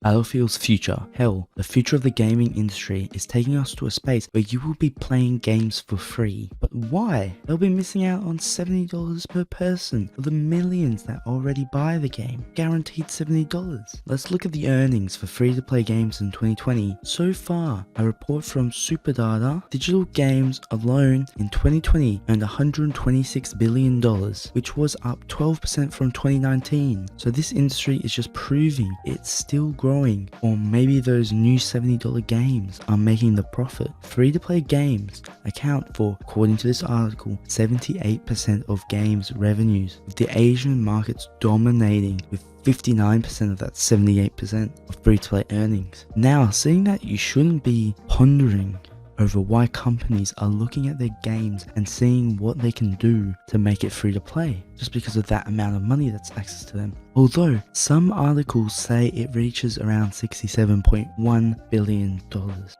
Battlefield's future. Hell, the future of the gaming industry is taking us to a space where you will be playing games for free. But why? They'll be missing out on $70 per person for the millions that already buy the game. Guaranteed $70. Let's look at the earnings for free-to-play games in 2020. So far, a report from Superdata, digital games alone in 2020 earned $126 billion, which was up 12% from 2019. So this industry is just proving it's still growing, or maybe those new $70 games are making the profit. Free-to-play games account for, according to this article, 78% of games revenues, with the Asian markets dominating with 59% of that 78% of free-to-play earnings. Now, seeing that, you shouldn't be pondering over why companies are looking at their games and seeing what they can do to make it free to play, just because of that amount of money that's access to them. Although some articles say it reaches around $67.1 billion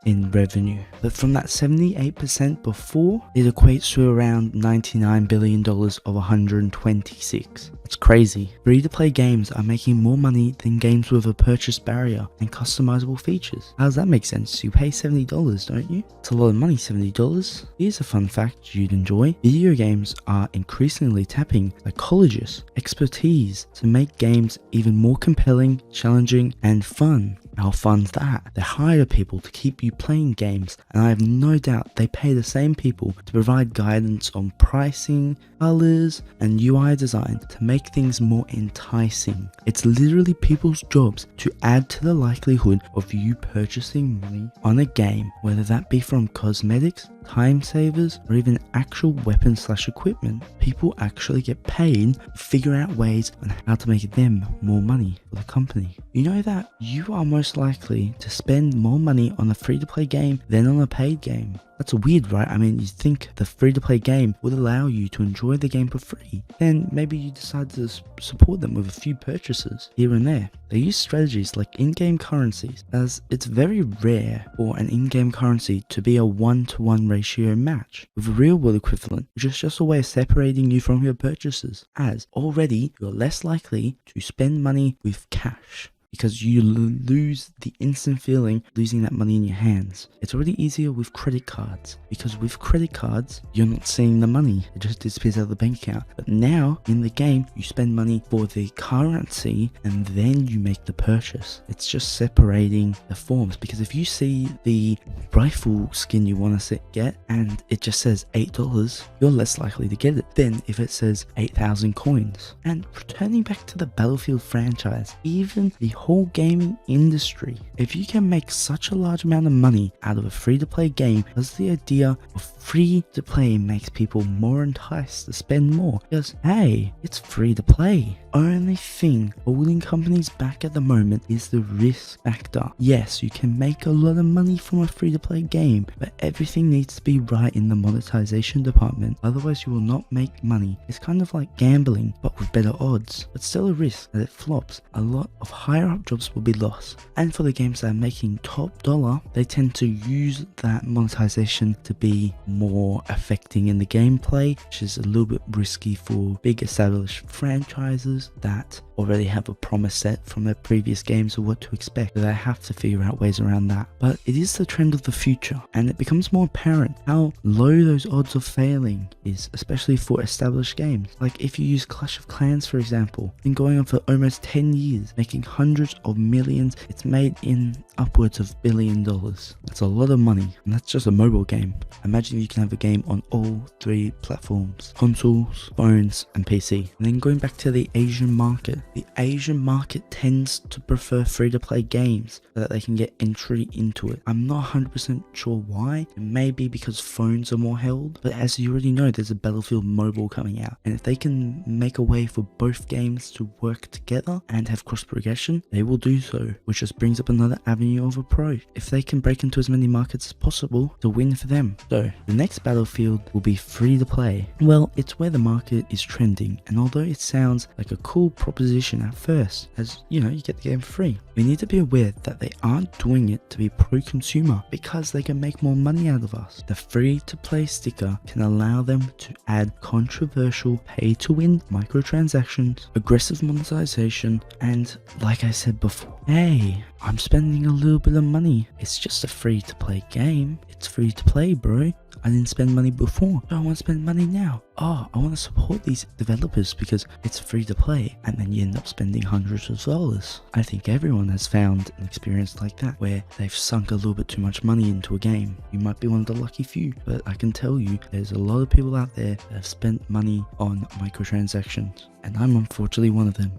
in revenue, but from that 78% before, it equates to around $99 billion of 126. It's crazy. Free-to-play games are making more money than games with a purchase barrier and customizable features. How does that make sense? You pay $70, don't you? It's a lot of money, $70. Here's a fun fact you'd enjoy. Video games are increasingly tapping psychologists' expertise to make games even more compelling, challenging, and fun. How fun's that? They hire people to keep you playing games, and I have no doubt they pay the same people to provide guidance on pricing, colors, and UI design to make things more enticing. It's literally people's jobs to add to the likelihood of you purchasing money on a game, whether that be from cosmetics, time savers, or even actual weapons/equipment. People actually get paid to figure out ways on how to make them more money for the company. You know that you are most likely to spend more money on a free-to-play game than on a paid game. That's weird, right? I mean, you think the free-to-play game would allow you to enjoy the game for free. Then maybe you decide to support them with a few purchases here and there. They use strategies like in-game currencies, as it's very rare for an in-game currency to be a 1-to-1 ratio match with a real-world equivalent, which is just a way of separating you from your purchases, as already you're less likely to spend money with cash, because you lose the instant feeling losing that money in your hands. It's already easier with credit cards, because with credit cards, you're not seeing the money. It just disappears out of the bank account. But now, in the game, you spend money for the currency, and then you make the purchase. It's just separating the forms, because if you see the rifle skin you want to get, and it just says $8, you're less likely to get it than if it says 8,000 coins. And returning back to the Battlefield franchise, even the whole gaming industry, if you can make such a large amount of money out of a free-to-play game, does the idea of free-to-play makes people more enticed to spend more? Because hey, it's free-to-play. Only thing holding companies back at the moment is the risk factor. Yes, you can make a lot of money from a free-to-play game, but everything needs to be right in the monetization department, otherwise you will not make money. It's kind of like gambling, but with better odds, but still a risk that it flops. A lot of higher up jobs will be lost, and for the games that are making top dollar, they tend to use that monetization to be more affecting in the gameplay, which is a little bit risky for big established franchises that already have a promise set from their previous games of what to expect, so they have to figure out ways around that. But it is the trend of the future, and it becomes more apparent how low those odds of failing is, especially for established games. Like if you use Clash of Clans, for example, been going on for almost 10 years, making hundreds of millions. It's made in upwards of $1 billion. That's a lot of money, and that's just a mobile game. Imagine you can have a game on all three platforms: consoles, phones, and PC. And then going back to the Asian market, the Asian market tends to prefer free-to-play games so that they can get entry into it. I'm not 100% sure why. It may be because phones are more held, but as you already know, there's a Battlefield Mobile coming out, and if they can make a way for both games to work together and have cross progression, they will do so, which just brings up another avenue of approach. If they can break into as many markets as possible, it's a win for them. So the next Battlefield will be free to play. Well, it's where the market is trending, and although it sounds like a cool proposition position at first, as you know, you get the game for free. We need to be aware that they aren't doing it to be pro-consumer because they can make more money out of us. The free-to-play sticker can allow them to add controversial pay-to-win microtransactions, aggressive monetization, and like I said before, hey, I'm spending a little bit of money. It's just a free-to-play game. It's free to play, bro. I didn't spend money before, so I want to spend money now. Oh, I want to support these developers because it's free to play, and then you end up spending hundreds of dollars. I think everyone has found an experience like that where they've sunk a little bit too much money into a game. You might be one of the lucky few, but I can tell you there's a lot of people out there that have spent money on microtransactions, and I'm unfortunately one of them.